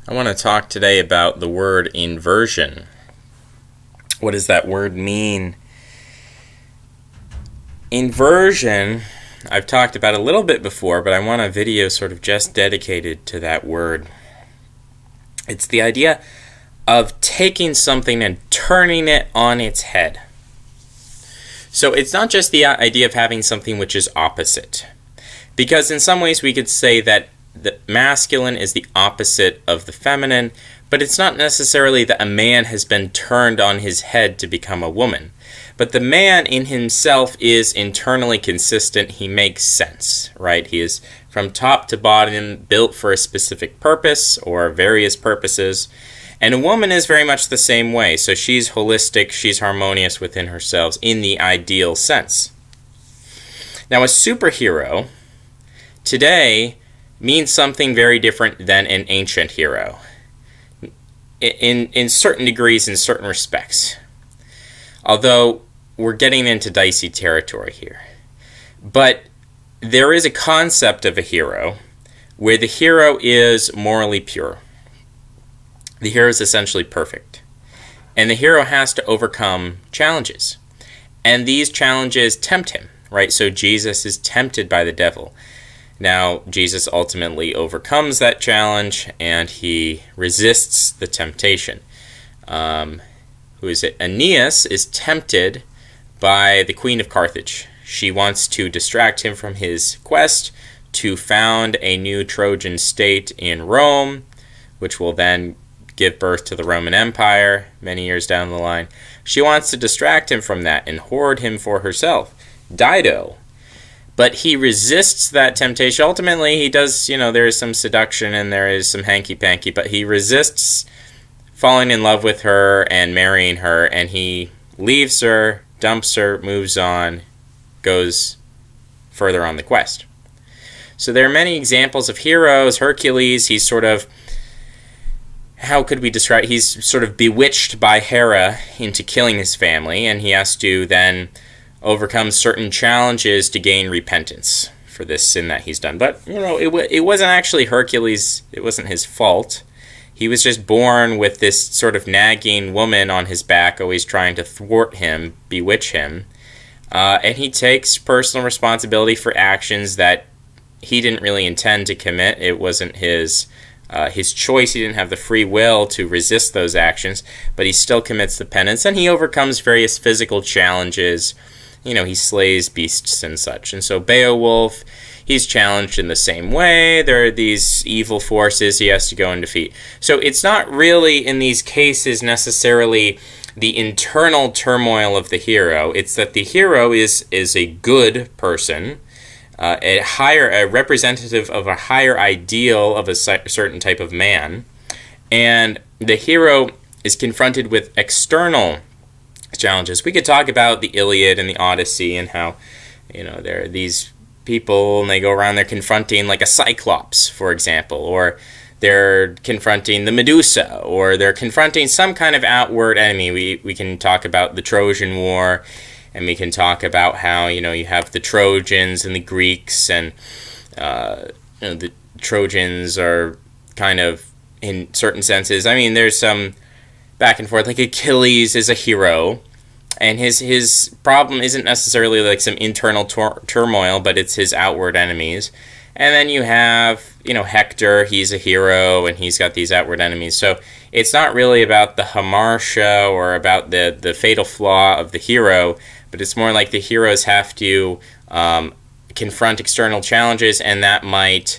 I want to talk today about the word inversion. What does that word mean? Inversion, I've talked about a little bit before, but I want a video sort of just dedicated to that word. It's the idea of taking something and turning it on its head. So it's not just the idea of having something which is opposite. Because in some ways we could say that the masculine is the opposite of the feminine, but it's not necessarily that a man has been turned on his head to become a woman. But the man in himself is internally consistent. He makes sense, right? He is from top to bottom built for a specific purpose or various purposes. And a woman is very much the same way. So she's holistic, she's harmonious within herself in the ideal sense. Now a superhero today means something very different than an ancient hero in certain degrees, in certain respects. Although we're getting into dicey territory here. But there is a concept of a hero where the hero is morally pure. The hero is essentially perfect. And the hero has to overcome challenges. And these challenges tempt him, right? So Jesus is tempted by the devil. Now, Jesus ultimately overcomes that challenge, and he resists the temptation. Who is it? Aeneas is tempted by the Queen of Carthage. She wants to distract him from his quest to found a new Trojan state in Rome, which will then give birth to the Roman Empire many years down the line. She wants to distract him from that and hoard him for herself. Dido. But he resists that temptation. Ultimately, he does, there is some seduction and there is some hanky-panky, but he resists falling in love with her and marrying her, and he leaves her, dumps her, moves on, goes further on the quest. So there are many examples of heroes. Hercules, he's sort of, how could we describe, he's sort of bewitched by Hera into killing his family, and he has to then overcome certain challenges to gain repentance for this sin that he's done. But, it wasn't actually Hercules, it wasn't his fault. He was just born with this sort of nagging woman on his back, always trying to thwart him, bewitch him. And he takes personal responsibility for actions that he didn't really intend to commit. It wasn't his choice. He didn't have the free will to resist those actions, but he still commits the penance, and he overcomes various physical challenges. He slays beasts and such. And so Beowulf, he's challenged in the same way. There are these evil forces he has to go and defeat. So it's not really, in these cases, necessarily the internal turmoil of the hero. It's that the hero is a good person, a representative of a higher ideal of a certain type of man. And the hero is confronted with external challenges. We could talk about the Iliad and the Odyssey and how, there are these people and they go around, they're confronting like a Cyclops, for example, or they're confronting the Medusa, or they're confronting some kind of outward enemy. We can talk about the Trojan War, and we can talk about how, you have the Trojans and the Greeks, and the Trojans are kind of, in certain senses, there's some back and forth, like Achilles is a hero, and his problem isn't necessarily like some internal turmoil, but it's his outward enemies. And then you have, Hector, he's a hero, and he's got these outward enemies. So it's not really about the hamartia or about the fatal flaw of the hero, but it's more like the heroes have to confront external challenges, and that might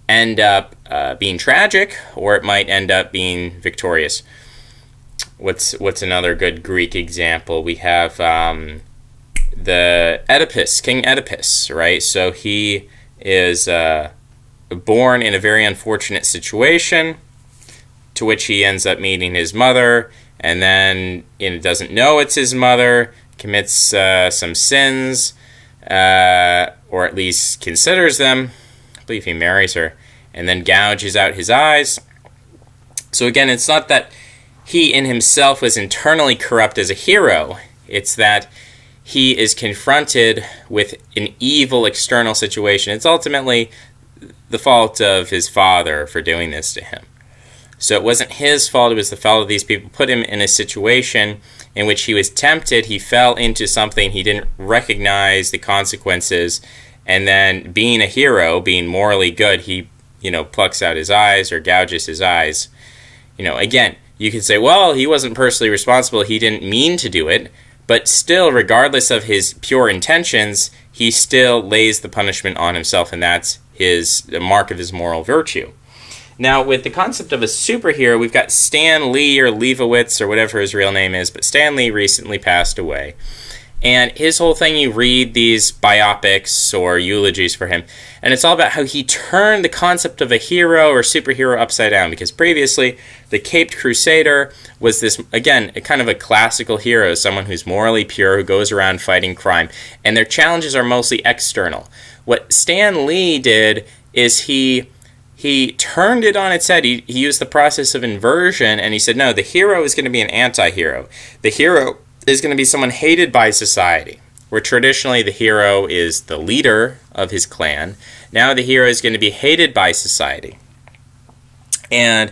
end up being tragic, or it might end up being victorious. What's another good Greek example? We have the Oedipus, King Oedipus, right? So he is born in a very unfortunate situation, to which he ends up meeting his mother, and then doesn't know it's his mother, commits some sins, or at least considers them. I believe he marries her, and then gouges out his eyes. So again, it's not that he in himself was internally corrupt as a hero. It's that he is confronted with an evil external situation. It's ultimately the fault of his father for doing this to him. So it wasn't his fault, it was the fault of these people. Put him in a situation in which he was tempted, he fell into something, he didn't recognize the consequences, and then being a hero, being morally good, he, plucks out his eyes or gouges his eyes. Again, you could say, well, he wasn't personally responsible, he didn't mean to do it, but still, regardless of his pure intentions, he still lays the punishment on himself, and that's the mark of his moral virtue. Now, with the concept of a superhero, we've got Stan Lee, or Leibowitz, or whatever his real name is, but Stan Lee recently passed away. And his whole thing, you read these biopics or eulogies for him, and it's all about how he turned the concept of a hero or superhero upside down, because previously, the Caped Crusader was this, again, kind of a classical hero, someone who's morally pure, who goes around fighting crime, and their challenges are mostly external. What Stan Lee did is he turned it on its head. He used the process of inversion, and he said, no, the hero is going to be an anti-hero. The hero is going to be someone hated by society, where traditionally the hero is the leader of his clan. Now the hero is going to be hated by society. And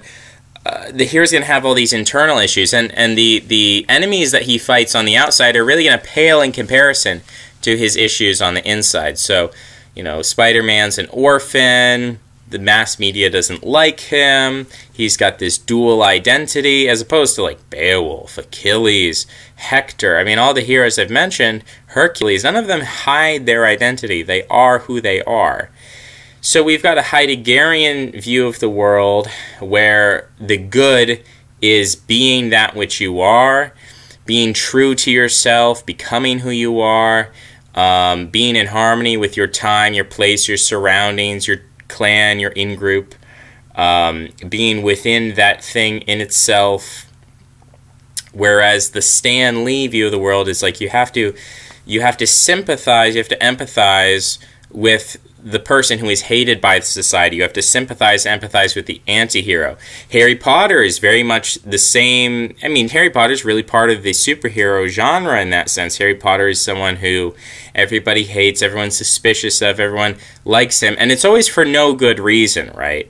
the hero is going to have all these internal issues, and the enemies that he fights on the outside are really going to pale in comparison to his issues on the inside. So, Spider-Man's an orphan. The mass media doesn't like him. He's got this dual identity, as opposed to like Beowulf, Achilles, Hector. I mean, all the heroes I've mentioned, Hercules, none of them hide their identity. They are who they are. So we've got a Heideggerian view of the world where the good is being that which you are, being true to yourself, becoming who you are, being in harmony with your time, your place, your surroundings, your clan, your in-group, being within that thing in itself. Whereas the Stan Lee view of the world is like you have to sympathize, you have to empathize with the person who is hated by society. You have to sympathize, empathize with the anti-hero. Harry Potter is very much the same. I mean, Harry Potter is really part of the superhero genre in that sense. Harry Potter is someone who everybody hates, everyone's suspicious of, everyone likes him, and it's always for no good reason, right?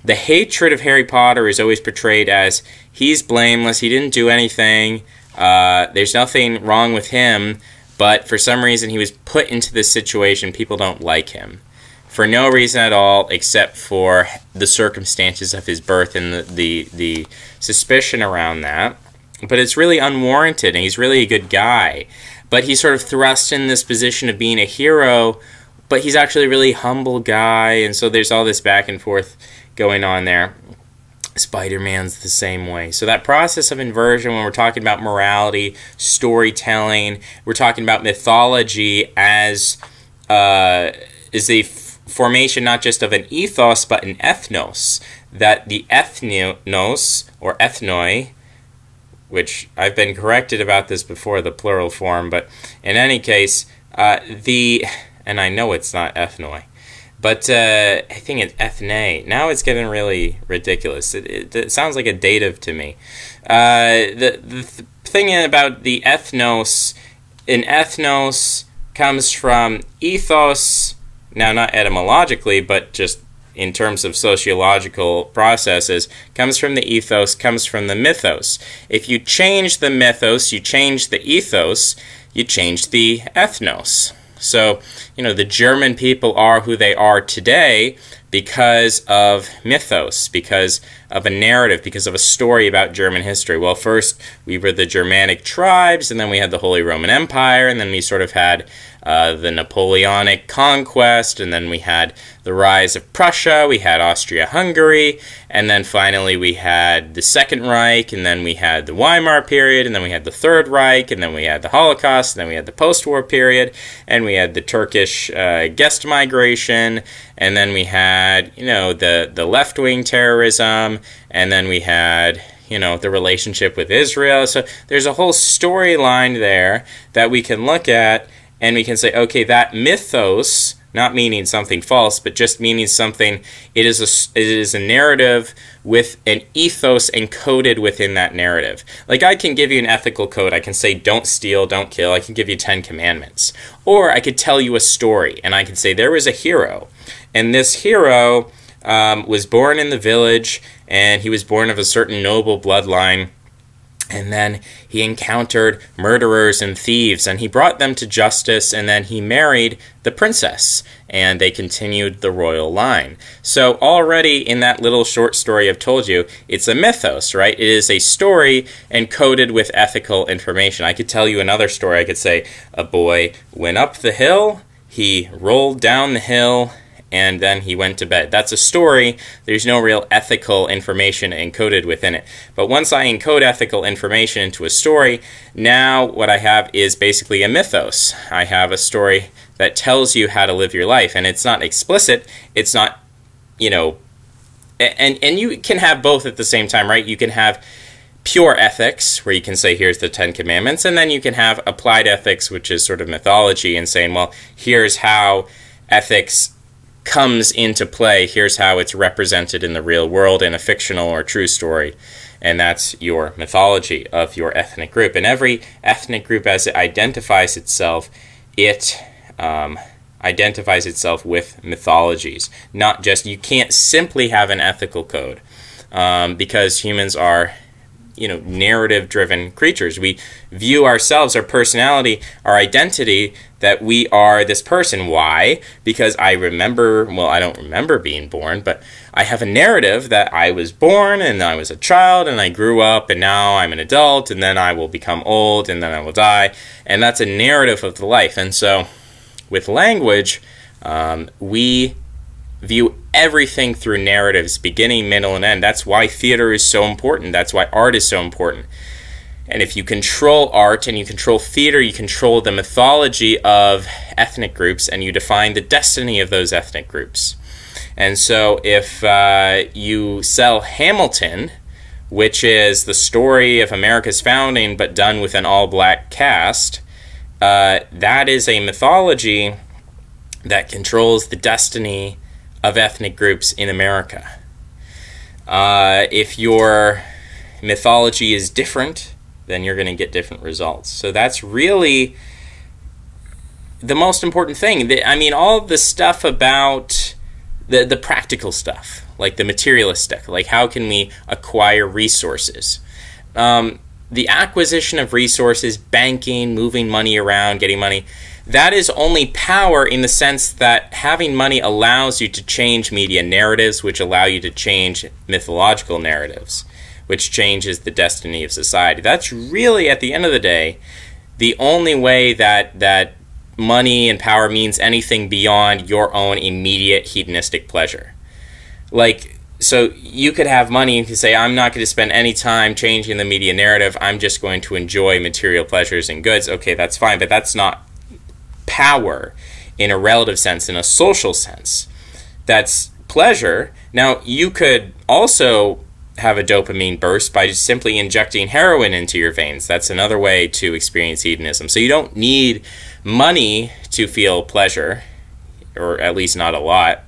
The hatred of Harry Potter is always portrayed as he's blameless, he didn't do anything, there's nothing wrong with him, but for some reason he was put into this situation, people don't like him. For no reason at all, except for the circumstances of his birth and the suspicion around that. But it's really unwarranted, and he's really a good guy. But he's sort of thrust in this position of being a hero, but he's actually a really humble guy, and so there's all this back and forth going on there. Spider-Man's the same way. So that process of inversion, when we're talking about morality, storytelling, we're talking about mythology as is a formation not just of an ethos, but an ethnos. That the ethnos, or ethnoi, which I've been corrected about this before, the plural form, but in any case, and I know it's not ethnoi, but I think it's ethne. Now it's getting really ridiculous. It sounds like a dative to me. The thing about the ethnos, an ethnos comes from ethos. Now, not etymologically, but just in terms of sociological processes, comes from the ethos, comes from the mythos. If you change the mythos, you change the ethos, you change the ethnos. So, the German people are who they are today because of mythos, because of a narrative, because of a story about German history. Well, first we were the Germanic tribes, and then we had the Holy Roman Empire, and then we sort of had the Napoleonic conquest, and then we had the rise of Prussia, we had Austria-Hungary, and then finally we had the Second Reich, and then we had the Weimar period, and then we had the Third Reich, and then we had the Holocaust, and then we had the post-war period, and we had the Turkish guest migration, and then we had, the left-wing terrorism, and then we had, the relationship with Israel. So there's a whole storyline there that we can look at, and we can say, okay, that mythos, not meaning something false, but just meaning something, it is a narrative with an ethos encoded within that narrative. Like, I can give you an ethical code. I can say, don't steal, don't kill. I can give you 10 commandments. Or I could tell you a story, and I could say, there was a hero, and this hero was born in the village, and he was born of a certain noble bloodline. And then he encountered murderers and thieves, and he brought them to justice, and then he married the princess, and they continued the royal line. So already in that little short story I've told you, it's a mythos, right? It is a story encoded with ethical information. I could tell you another story. I could say, a boy went up the hill, he rolled down the hill, and then he went to bed. That's a story. There's no real ethical information encoded within it. But once I encode ethical information into a story, now what I have is basically a mythos. I have a story that tells you how to live your life, and it's not explicit. It's not, you know, and you can have both at the same time, right? You can have pure ethics, where you can say, here's the 10 Commandments, and then you can have applied ethics, which is sort of mythology, and saying, well, here's how ethics comes into play. Here's how it's represented in the real world in a fictional or true story. And that's your mythology of your ethnic group. And every ethnic group, as it identifies itself with mythologies. Not just, you can't simply have an ethical code, because humans are, you know, narrative-driven creatures. We view ourselves, our personality, our identity, that we are this person. Why? Because I remember, well, I don't remember being born, but I have a narrative that I was born, and I was a child, and I grew up, and now I'm an adult, and then I will become old, and then I will die. And that's a narrative of the life. And so, with language, we view everything through narratives, beginning, middle, and end. That's why theater is so important. That's why art is so important. And if you control art and you control theater, you control the mythology of ethnic groups, and you define the destiny of those ethnic groups. And so if you sell Hamilton, which is the story of America's founding but done with an all-black cast, that is a mythology that controls the destiny of ethnic groups in America. If your mythology is different, then you're going to get different results. So that's really the most important thing. I mean, all the stuff about the practical stuff, like the materialist stuff, like how can we acquire resources? The acquisition of resources, banking, moving money around, getting money, that is only power in the sense that having money allows you to change media narratives, which allow you to change mythological narratives, which changes the destiny of society. That's really, at the end of the day, the only way that money and power means anything beyond your own immediate hedonistic pleasure. Like, so you could have money, you could say, I'm not going to spend any time changing the media narrative, I'm just going to enjoy material pleasures and goods. Okay, that's fine, but that's not power in a relative sense, in a social sense. That's pleasure. Now, you could also have a dopamine burst by just simply injecting heroin into your veins. That's another way to experience hedonism. So you don't need money to feel pleasure, or at least not a lot.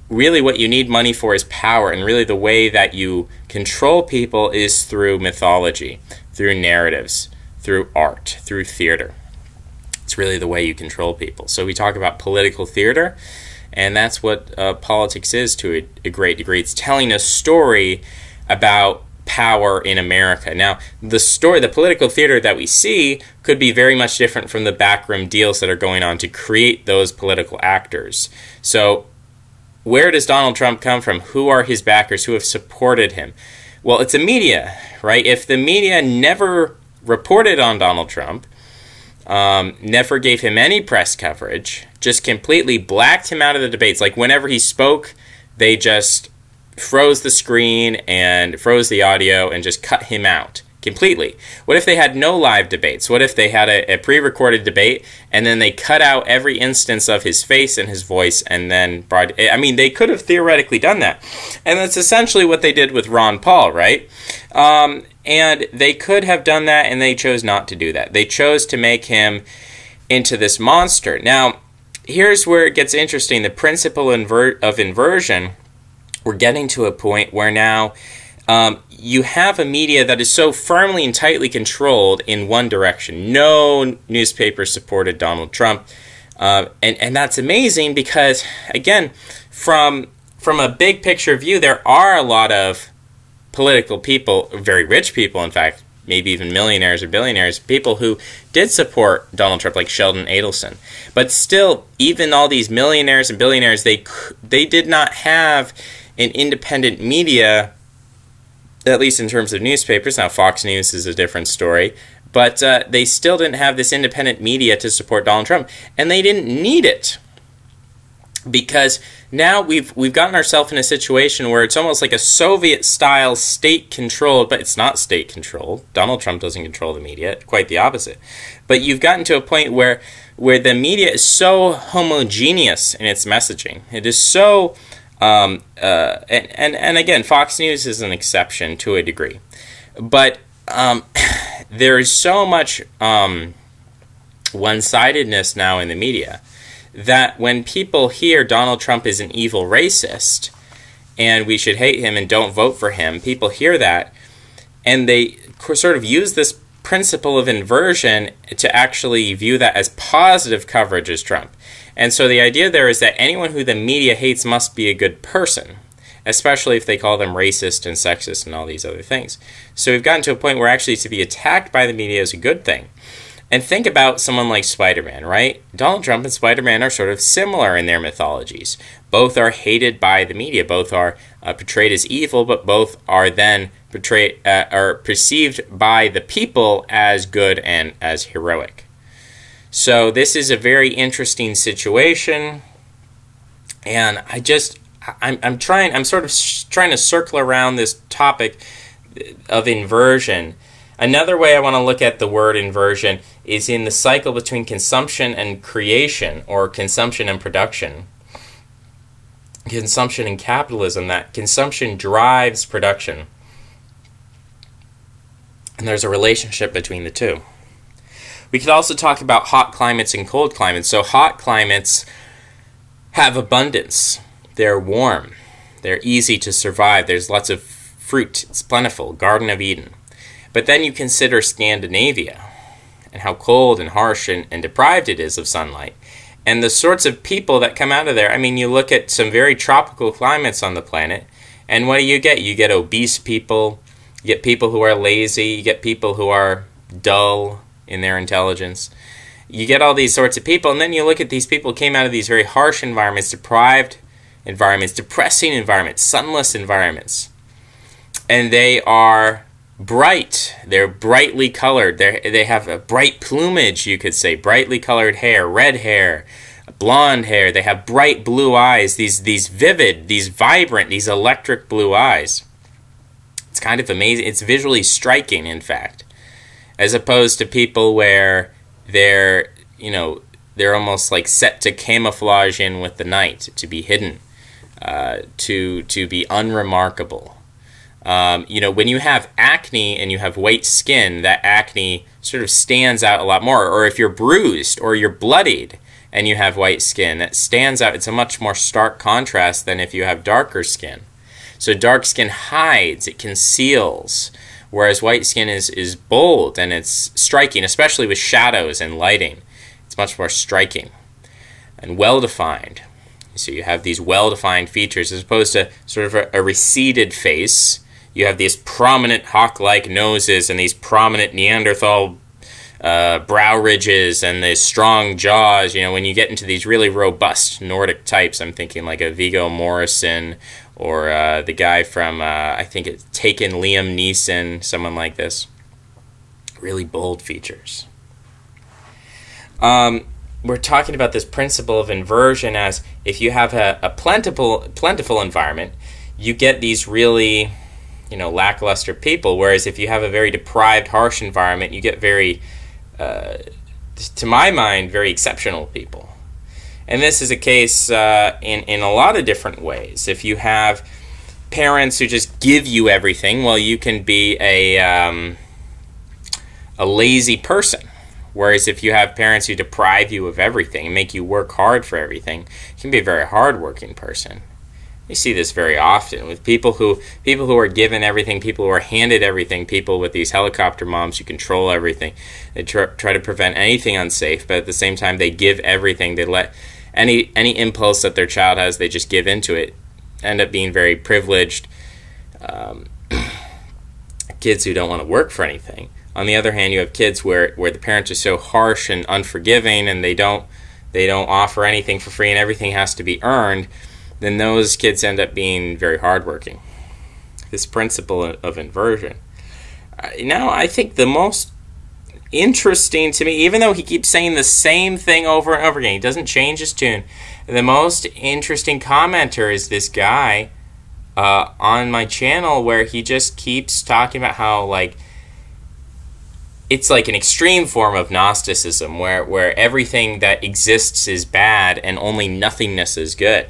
Really what you need money for is power, and really the way that you control people is through mythology, through narratives, through art, through theater. It's really the way you control people. So we talk about political theater, and that's what politics is to a great degree. It's telling a story about power in America. Now, the political theater that we see could be very much different from the backroom deals that are going on to create those political actors. So where does Donald Trump come from? Who are his backers? Who have supported him? Well, it's the media, right? If the media never reported on Donald Trump, never gave him any press coverage, just completely blacked him out of the debates. Like whenever he spoke, they just froze the screen and froze the audio and just cut him out completely. What if they had no live debates? What if they had a pre-recorded debate and then they cut out every instance of his face and his voice and then I mean, they could have theoretically done that. And that's essentially what they did with Ron Paul, right? And they could have done that, and they chose not to do that. They chose to make him into this monster. Now, here's where it gets interesting. The principle of inversion, we're getting to a point where now you have a media that is so firmly and tightly controlled in one direction. No newspaper supported Donald Trump. And that's amazing because, again, from from a big picture view, there are a lot of political people, very rich people, in fact, maybe even millionaires or billionaires, people who did support Donald Trump, like Sheldon Adelson. But still, even all these millionaires and billionaires, they did not have an independent media, at least in terms of newspapers. Now, Fox News is a different story. But they still didn't have this independent media to support Donald Trump. And they didn't need it. Because now we've gotten ourselves in a situation where it's almost like a Soviet-style state-controlled, but it's not state-controlled. Donald Trump doesn't control the media, quite the opposite. But you've gotten to a point where the media is so homogeneous in its messaging. It is so, and again, Fox News is an exception to a degree. But there is so much one-sidedness now in the media that when people hear Donald Trump is an evil racist and we should hate him and don't vote for him, people hear that and they sort of use this principle of inversion to actually view that as positive coverage as Trump. And so the idea there is that anyone who the media hates must be a good person, especially if they call them racist and sexist and all these other things. So we've gotten to a point where actually to be attacked by the media is a good thing. And think about someone like Spider-Man, right? Donald Trump and Spider-Man are sort of similar in their mythologies. Both are hated by the media. Both are portrayed as evil, but both are then are perceived by the people as good and as heroic. So this is a very interesting situation, and I'm sort of trying to circle around this topic of inversion. Another way I want to look at the word inversion is in the cycle between consumption and creation, or consumption and production. Consumption and capitalism, that consumption drives production. And there's a relationship between the two. We could also talk about hot climates and cold climates. So hot climates have abundance. They're warm. They're easy to survive. There's lots of fruit. It's plentiful. Garden of Eden. But then you consider Scandinavia and how cold and harsh and deprived it is of sunlight. And the sorts of people that come out of there. I mean, you look at some very tropical climates on the planet, and what do? You get obese people. You get people who are lazy. You get people who are dull in their intelligence. You get all these sorts of people, and then you look at these people who came out of these very harsh environments, deprived environments, depressing environments, sunless environments. And they are bright. They're brightly colored. They have a bright plumage, you could say, brightly colored hair, red hair, blonde hair. They have bright blue eyes, these vivid, these vibrant, these electric blue eyes. It's kind of amazing. It's visually striking, in fact, as opposed to people where they're almost like set to camouflage in with the night, to be hidden, to be unremarkable. When you have acne and you have white skin, that acne sort of stands out a lot more. Or if you're bruised or you're bloodied and you have white skin, that stands out. It's a much more stark contrast than if you have darker skin. So dark skin hides, it conceals, whereas white skin is bold and it's striking, especially with shadows and lighting. It's much more striking and well-defined. So you have these well-defined features as opposed to sort of a receded face. You have these prominent hawk-like noses and these prominent Neanderthal brow ridges and these strong jaws. When you get into these really robust Nordic types, I'm thinking like a Viggo Mortensen or the guy from, I think it's Taken, Liam Neeson, someone like this. Really bold features. We're talking about this principle of inversion as if you have a plentiful environment, you get these really lackluster people, whereas if you have a very deprived, harsh environment, you get very, to my mind, very exceptional people. And this is a case in a lot of different ways. If you have parents who just give you everything, well, you can be a lazy person. Whereas if you have parents who deprive you of everything and make you work hard for everything, you can be a very hard-working person. You see this very often with people who are given everything, people who are handed everything, people with these helicopter moms who control everything. They try to prevent anything unsafe, but at the same time they give everything. They let any impulse that their child has, they just give into it. end up being very privileged kids who don't want to work for anything. On the other hand, you have kids where the parents are so harsh and unforgiving, and they don't offer anything for free and everything has to be earned. Then those kids end up being very hardworking. This principle of inversion. Now, I think the most interesting to me, even though he keeps saying the same thing over and over again, he doesn't change his tune, the most interesting commenter is this guy on my channel, where he just keeps talking about how, like, it's like an extreme form of Gnosticism, where everything that exists is bad and only nothingness is good.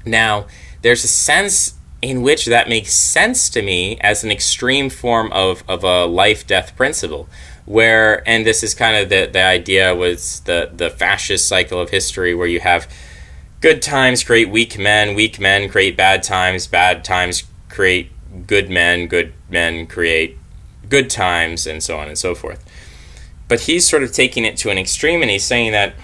Now, there's a sense in which that makes sense to me as an extreme form of a life-death principle, where, and this is kind of the idea was the fascist cycle of history, where you have good times create weak men create bad times create good men create good times, and so on and so forth. But he's sort of taking it to an extreme, and he's saying that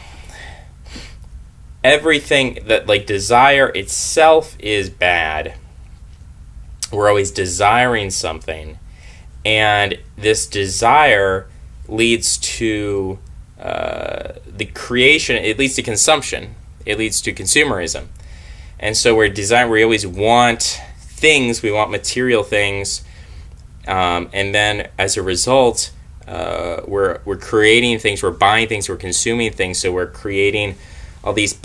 everything that, like, desire itself is bad. We're always desiring something, and this desire leads to the creation, it leads to consumption, it leads to consumerism. And so we always want things, we want material things, and then as a result, we're creating things, we're buying things, we're consuming things, so we're creating all these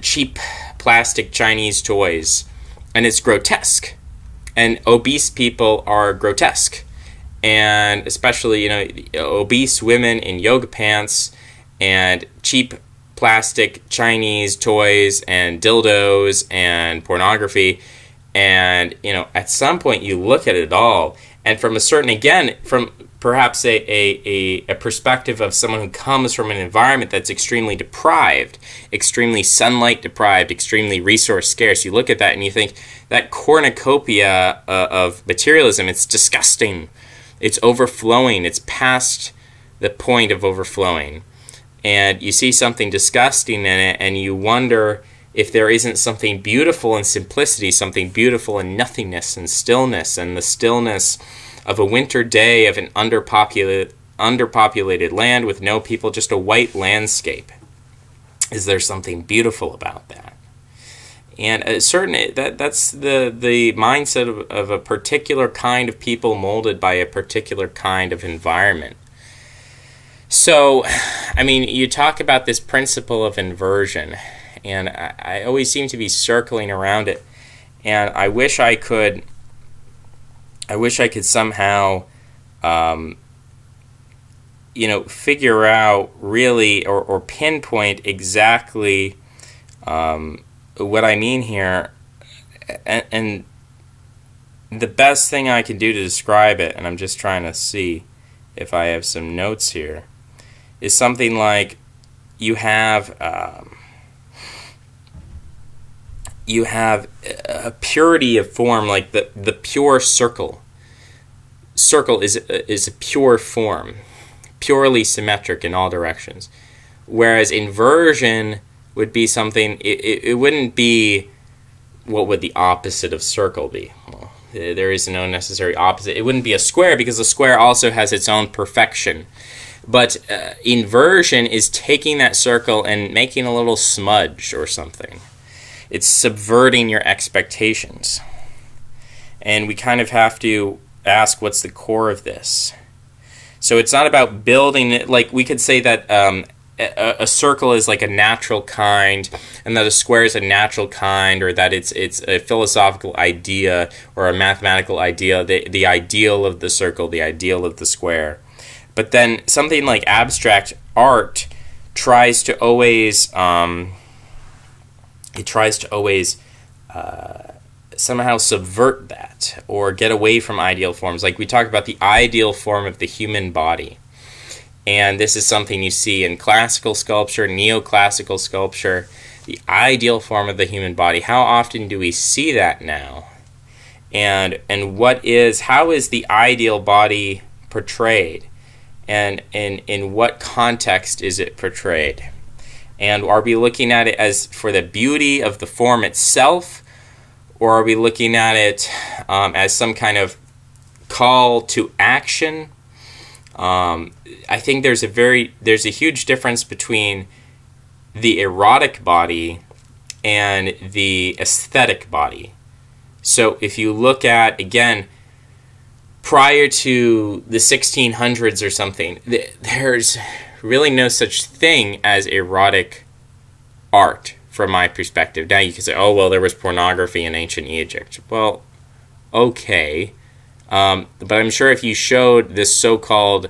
cheap plastic Chinese toys, and it's grotesque. And obese people are grotesque, and especially, you know, obese women in yoga pants and cheap plastic Chinese toys and dildos and pornography. And, you know, at some point you look at it all, and from a certain, again, from perhaps a perspective of someone who comes from an environment that's extremely deprived, extremely sunlight deprived, extremely resource scarce, you look at that and you think that cornucopia of materialism, it's disgusting, it's overflowing, it's past the point of overflowing. And you see something disgusting in it, and you wonder if there isn't something beautiful in simplicity, something beautiful in nothingness and stillness, and the stillness of a winter day of an underpopulated land with no people, just a white landscape. Is there something beautiful about that? And that's the mindset of a particular kind of people molded by a particular kind of environment. So, I mean, you talk about this principle of inversion, and I always seem to be circling around it, and I wish I could somehow, you know, figure out really or pinpoint exactly what I mean here, and the best thing I can do to describe it, and I'm just trying to see if I have some notes here, is something like you have a purity of form, like the pure circle. Circle is a pure form, purely symmetric in all directions, whereas inversion would be something, it wouldn't be, what would the opposite of circle be? Well, there is no necessary opposite. It wouldn't be a square, because a square also has its own perfection. But inversion is taking that circle and making a little smudge or something. It's subverting your expectations. And we kind of have to ask, what's the core of this? So it's not about building it, like we could say that a circle is like a natural kind, and that a square is a natural kind, or that it's a philosophical idea or a mathematical idea, the ideal of the circle, the ideal of the square. But then something like abstract art tries to always somehow subvert that or get away from ideal forms. Like we talk about the ideal form of the human body. And this is something you see in classical sculpture, neoclassical sculpture, the ideal form of the human body. How often do we see that now? And how is the ideal body portrayed? And in what context is it portrayed? And are we looking at it as for the beauty of the form itself, or are we looking at it as some kind of call to action? I think there's a huge difference between the erotic body and the aesthetic body. So if you look at, again, prior to the 1600s or something, there's really no such thing as erotic art from my perspective. Now you can say, oh, well, there was pornography in ancient Egypt. Well, okay. But I'm sure if you showed this so-called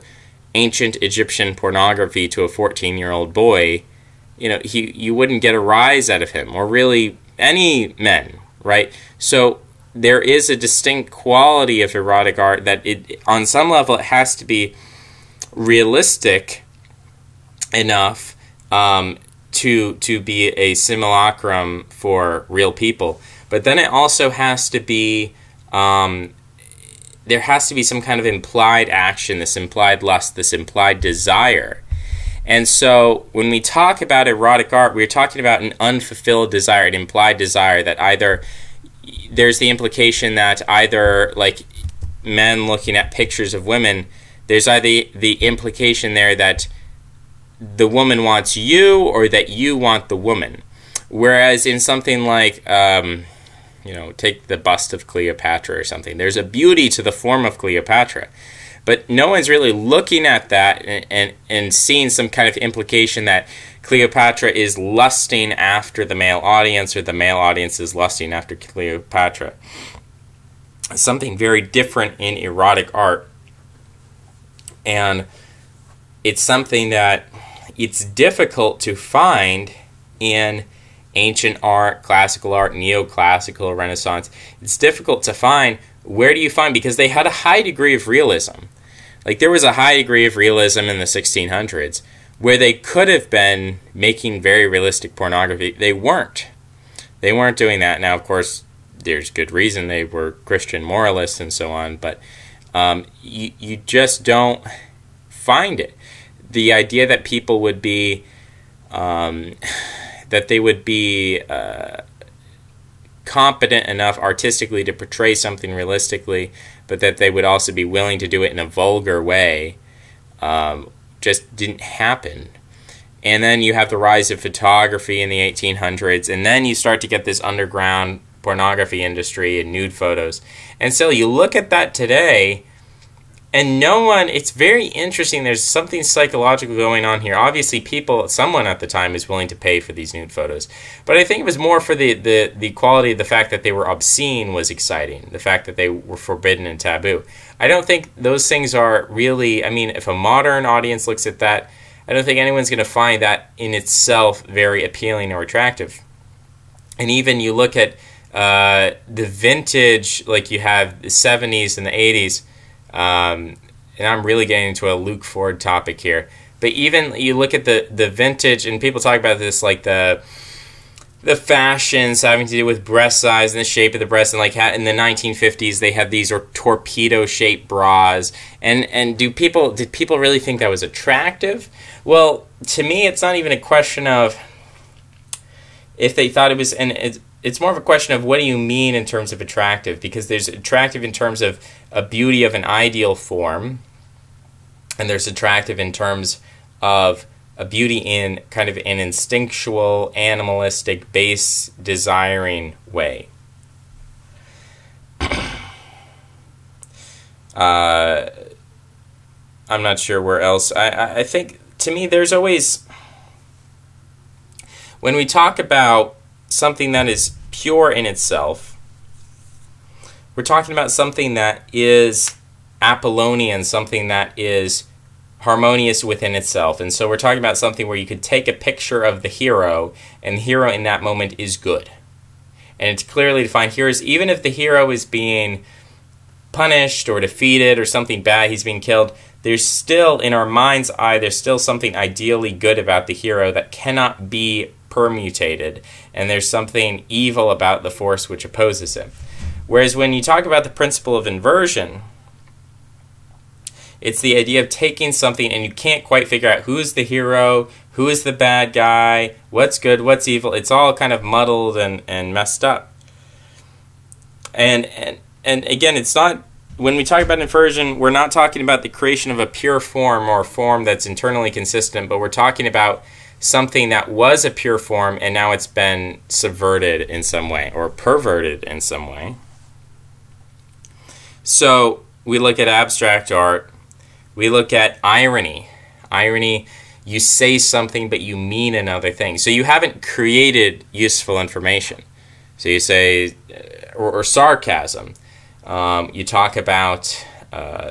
ancient Egyptian pornography to a 14-year-old boy, you wouldn't get a rise out of him, or really any men, right? So there is a distinct quality of erotic art that on some level it has to be realistic enough to be a simulacrum for real people. But then it also has to be there has to be some kind of implied action, this implied lust, this implied desire. And so when we talk about erotic art, we're talking about an unfulfilled desire, an implied desire that either there's the implication that either, like men looking at pictures of women, there's either the implication there that the woman wants you or that you want the woman. Whereas in something like, take the bust of Cleopatra or something, there's a beauty to the form of Cleopatra. But no one's really looking at that and seeing some kind of implication that Cleopatra is lusting after the male audience, or the male audience is lusting after Cleopatra. Something very different in erotic art. And it's something that it's difficult to find in ancient art, classical art, neoclassical, Renaissance. It's difficult to find. Where do you find? Because they had a high degree of realism. Like, there was a high degree of realism in the 1600s where they could have been making very realistic pornography. They weren't. They weren't doing that. Now, of course, there's good reason. They were Christian moralists and so on, but you just don't find it. The idea that people would be, that they would be competent enough artistically to portray something realistically, but that they would also be willing to do it in a vulgar way, just didn't happen. And then you have the rise of photography in the 1800s, and then you start to get this underground pornography industry and nude photos. And so you look at that today, and no one, it's very interesting, there's something psychological going on here. Obviously someone at the time is willing to pay for these nude photos. But I think it was more for the quality of the fact that they were obscene was exciting. The fact that they were forbidden and taboo. I don't think those things are really, if a modern audience looks at that, I don't think anyone's going to find that in itself very appealing or attractive. And even you look at the vintage, like you have the 70s and the 80s, and I'm really getting into a Luke Ford topic here, but even you look at the vintage, and people talk about this, like the fashions having to do with breast size and the shape of the breast, and like in the 1950s they had these torpedo-shaped bras, and did people really think that was attractive? Well, to me, it's not even a question of if they thought it was, and it's more of a question of what do you mean in terms of attractive, because there's attractive in terms of a beauty of an ideal form, and there's attractive in terms of a beauty in kind of an instinctual, animalistic, base, desiring way. I'm not sure where else. I think, to me, there's always, when we talk about something that is pure in itself, we're talking about something that is Apollonian, something that is harmonious within itself. And so we're talking about something where you could take a picture of the hero, and the hero in that moment is good. And it's clearly defined. Heroes, even if the hero is being punished or defeated or something bad, he's being killed, there's still, in our mind's eye, there's still something ideally good about the hero that cannot be permutated, and there's something evil about the force which opposes him. Whereas when you talk about the principle of inversion, it's the idea of taking something and you can't quite figure out who's the hero, Who is the bad guy? What's good? What's evil? It's all kind of muddled and messed up. And again, it's not, when we talk about inversion, we're not talking about the creation of a pure form or a form that's internally consistent, but we're talking about something that was a pure form and now it's been subverted in some way or perverted in some way. So we look at abstract art. We look at irony. Irony, you say something but you mean another thing. So you haven't created useful information. So you say, or sarcasm. You talk about,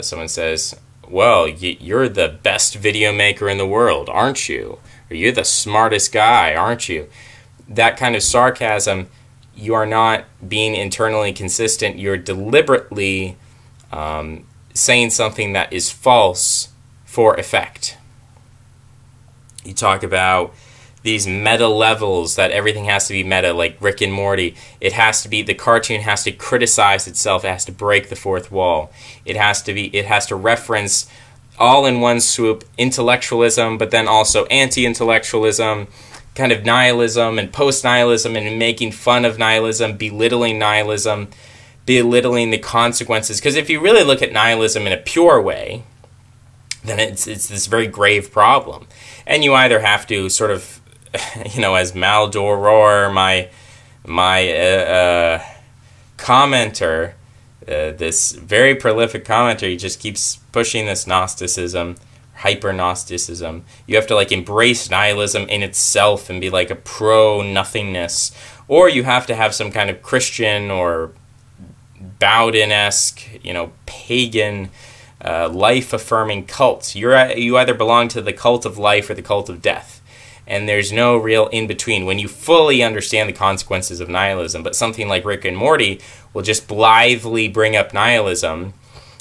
someone says, well, you're the best video maker in the world, aren't you? Or you're the smartest guy, aren't you? That kind of sarcasm, you are not being internally consistent. You're deliberately saying something that is false for effect. You talk about these meta levels, that everything has to be meta, like Rick and Morty. It has to be, the cartoon has to criticize itself. It has to break the fourth wall. It has to reference all in one swoop intellectualism, but then also anti-intellectualism, kind of nihilism and post-nihilism, and making fun of nihilism, belittling the consequences. Because if you really look at nihilism in a pure way, then it's this very grave problem. And you either have to sort of, you know, as Mal Doror, my commenter, this very prolific commenter, he just keeps pushing this Gnosticism, hyper-Gnosticism. You have to like embrace nihilism in itself and be like a pro-nothingness. Or you have to have some kind of Christian or Bowden-esque, you know, pagan, life-affirming cult. You either belong to the cult of life or the cult of death. And there's no real in-between when you fully understand the consequences of nihilism. But something like Rick and Morty will just blithely bring up nihilism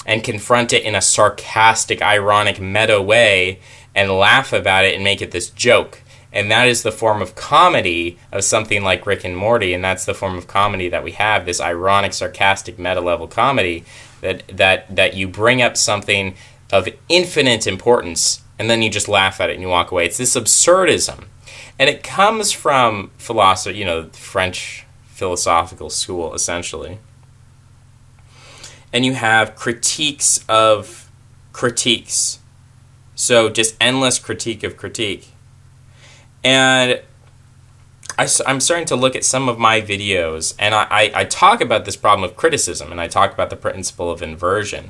and confront it in a sarcastic, ironic, meta way and laugh about it and make it this joke. And that is the form of comedy of something like Rick and Morty, and that's the form of comedy that we have, this ironic, sarcastic, meta-level comedy that you bring up something of infinite importance and then you just laugh at it and you walk away. It's this absurdism. And it comes from philosophy, you know, the French philosophical school, essentially. And you have critiques of critiques. So just endless critique of critique. And I'm starting to look at some of my videos, and I talk about this problem of criticism, and I talk about the principle of inversion.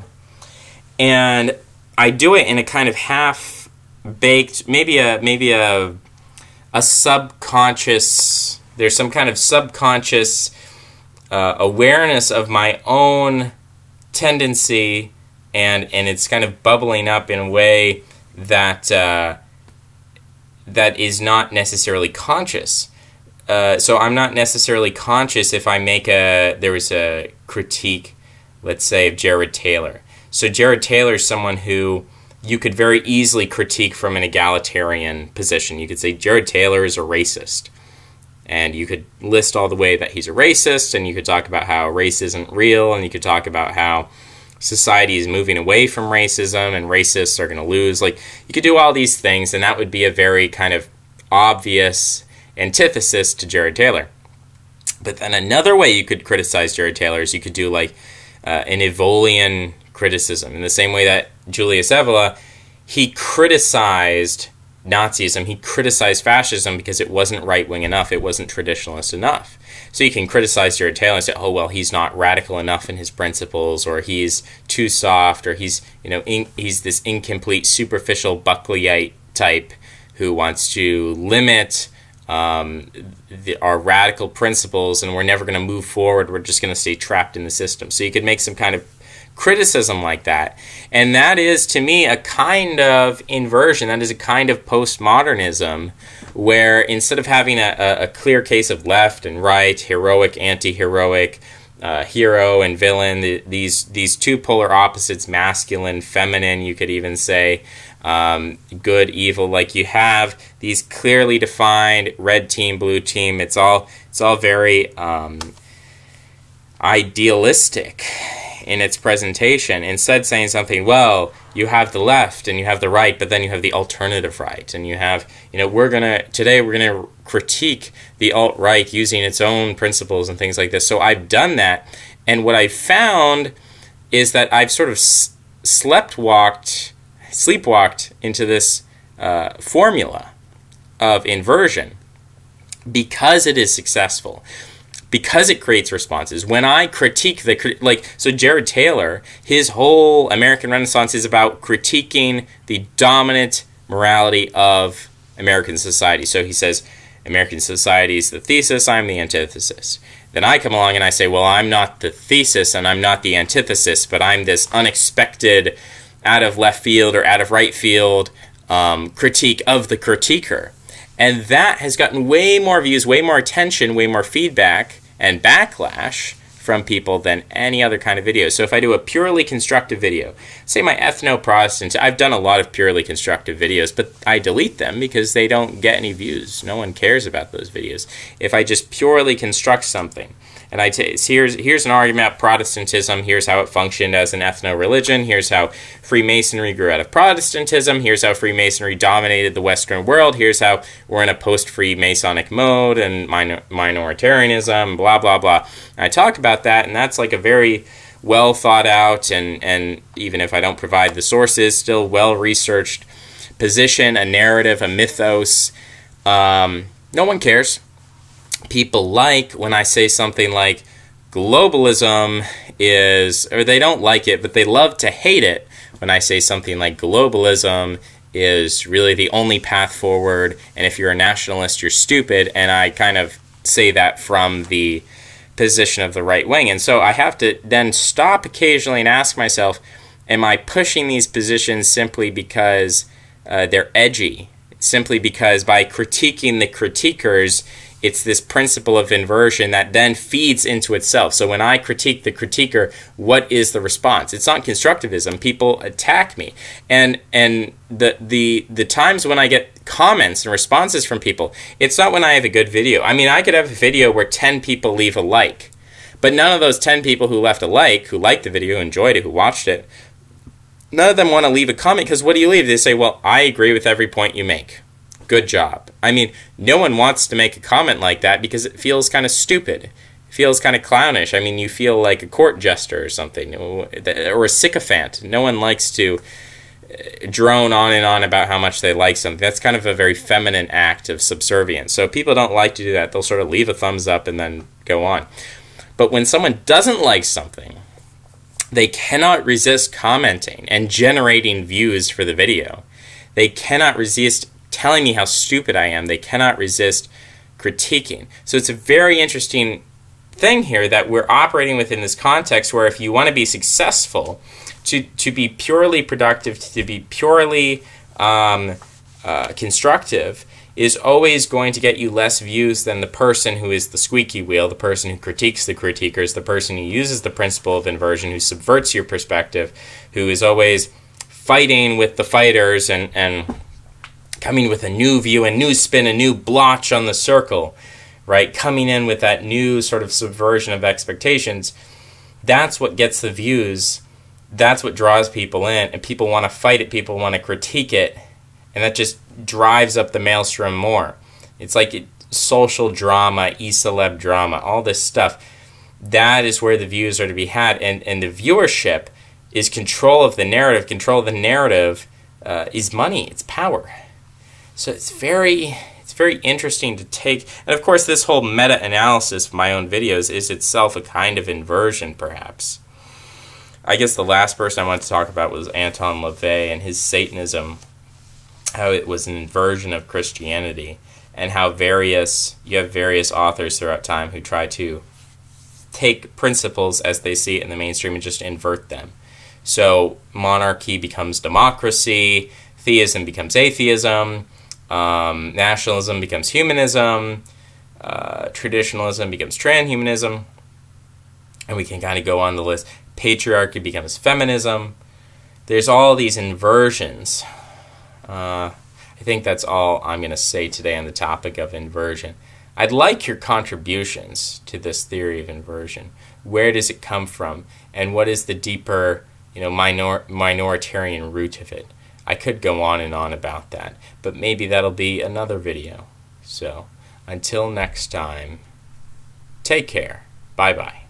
And I do it in a kind of half-baked, maybe a subconscious, there's some kind of subconscious awareness of my own tendency, and it's kind of bubbling up in a way that that is not necessarily conscious. So I'm not necessarily conscious if I make there was a critique, let's say, of Jared Taylor. So Jared Taylor is someone who you could very easily critique from an egalitarian position. You could say Jared Taylor is a racist. And you could list all the way that he's a racist, and you could talk about how race isn't real, and you could talk about how society is moving away from racism, and racists are going to lose. Like, you could do all these things, and that would be a very kind of obvious antithesis to Jared Taylor. But then another way you could criticize Jared Taylor is you could do like an Evolian criticism. In the same way that Julius Evola, he criticized Nazism, he criticized fascism because it wasn't right-wing enough, it wasn't traditionalist enough. So you can criticize Jared Taylor and say, oh, well, he's not radical enough in his principles, or he's too soft, or he's, you know, he's this incomplete, superficial Buckleyite type who wants to limit our radical principles, and we're never going to move forward, we're just going to stay trapped in the system. So you could make some kind of criticism like that. And that is, to me, a kind of inversion. That is a kind of postmodernism, where instead of having a clear case of left and right, heroic, anti-heroic, hero and villain, these two polar opposites, masculine, feminine, you could even say, good, evil, like you have these clearly defined red team, blue team. It's all very idealistic. in its presentation, instead saying something, well, you have the left and you have the right, but then you have the alternative right, and you have, today we're gonna critique the alt-right using its own principles and things like this. So I've done that, and what I found is that I've sort of sleepwalked into this formula of inversion because it is successful, because it creates responses. When I critique so Jared Taylor, his whole American Renaissance is about critiquing the dominant morality of American society. So he says, American society is the thesis, I'm the antithesis. Then I come along and I say, well, I'm not the thesis and I'm not the antithesis, but I'm this unexpected, out of left field or out of right field critique of the critiquer. And that has gotten way more views, way more attention, way more feedback and backlash from people than any other kind of video. So if I do a purely constructive video, say my ethno-Protestant, I've done a lot of purely constructive videos, but I delete them because they don't get any views. No one cares about those videos. If I just purely construct something, and here's an argument about Protestantism, here's how it functioned as an ethno-religion, here's how Freemasonry grew out of Protestantism, here's how Freemasonry dominated the Western world, here's how we're in a post-Freemasonic mode and minoritarianism, blah, blah, blah. And I talk about that, and that's like a very well thought out, and even if I don't provide the sources, still well-researched position, a narrative, a mythos. No one cares. People like when I say something like globalism is, or they don't like it, but they love to hate it when I say something like globalism is really the only path forward, and if you're a nationalist, you're stupid, and I kind of say that from the position of the right wing. And so I have to then stop occasionally and ask myself, am I pushing these positions simply because they're edgy? Simply because by critiquing the critiquers, it's this principle of inversion that then feeds into itself. So when I critique the critiquer, what is the response? It's not constructivism. People attack me. And the times when I get comments and responses from people, it's not when I have a good video. I mean, I could have a video where 10 people leave a like, but none of those 10 people who left a like, who liked the video, enjoyed it, who watched it, none of them want to leave a comment, because what do you leave? They say, well, I agree with every point you make. Good job. I mean, no one wants to make a comment like that because it feels kind of stupid. It feels kind of clownish. I mean, you feel like a court jester or something, or a sycophant. No one likes to drone on and on about how much they like something. That's kind of a very feminine act of subservience. So people don't like to do that. They'll sort of leave a thumbs up and then go on. But when someone doesn't like something, they cannot resist commenting and generating views for the video. They cannot resist telling me how stupid I am. They cannot resist critiquing. So it's a very interesting thing here that we're operating within this context where if you want to be successful, to be purely productive, to be purely constructive, is always going to get you less views than the person who is the squeaky wheel, the person who critiques the critiquers, the person who uses the principle of inversion, who subverts your perspective, who is always fighting with the fighters and coming with a new view, a new spin, a new blotch on the circle, right? Coming in with that new sort of subversion of expectations. That's what gets the views. That's what draws people in, and people want to fight it, people want to critique it, and that just drives up the maelstrom more. It's like social drama, e-celeb drama, all this stuff. That is where the views are to be had, and the viewership is control of the narrative. Control of the narrative is money, it's power. So it's very interesting to take, and of course this whole meta-analysis of my own videos is itself a kind of inversion, perhaps. I guess the last person I wanted to talk about was Anton LaVey and his Satanism, how it was an inversion of Christianity, and how you have various authors throughout time who try to take principles as they see it in the mainstream and just invert them. So monarchy becomes democracy, theism becomes atheism, nationalism becomes humanism, traditionalism becomes transhumanism, and we can kind of go on the list. Patriarchy becomes feminism. There's all these inversions. I think that's all I'm going to say today on the topic of inversion. I'd like your contributions to this theory of inversion. where does it come from, and what is the deeper, minoritarian root of it. I could go on and on about that, but maybe that'll be another video. So, until next time, take care. Bye-bye.